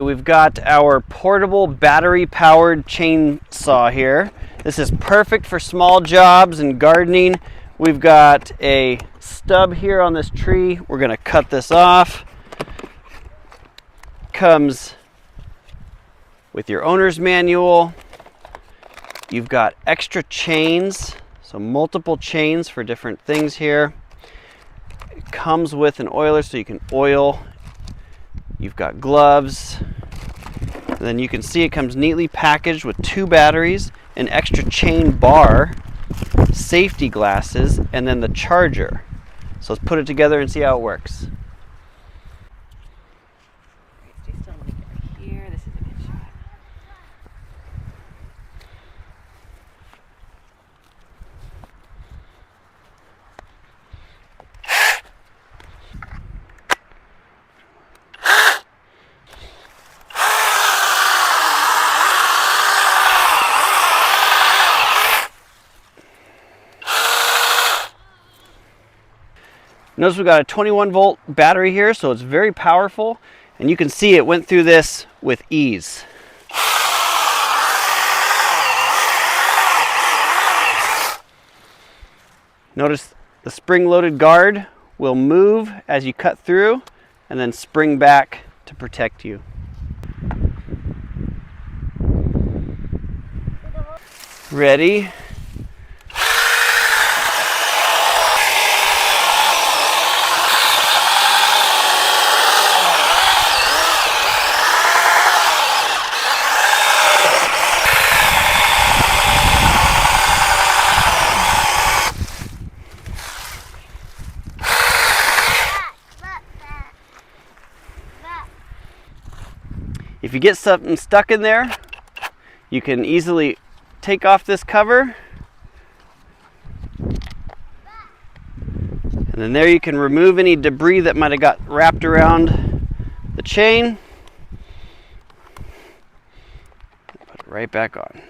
We've got our portable battery-powered chainsaw here. This is perfect for small jobs and gardening. We've got a stub here on this tree. We're going to cut this off. Comes with your owner's manual. You've got extra chains, so multiple chains for different things here. It comes with an oiler so you can oil. You've got gloves. And then you can see it comes neatly packaged with 2 batteries, an extra chain bar, safety glasses, and then the charger. So let's put it together and see how it works. Here, this is a good shot. Notice we've got a 21-volt battery here, so it's very powerful, and you can see it went through this with ease. Notice the spring-loaded guard will move as you cut through and then spring back to protect you. Ready? If you get something stuck in there, you can easily take off this cover. And then there you can remove any debris that might have got wrapped around the chain. Put it right back on.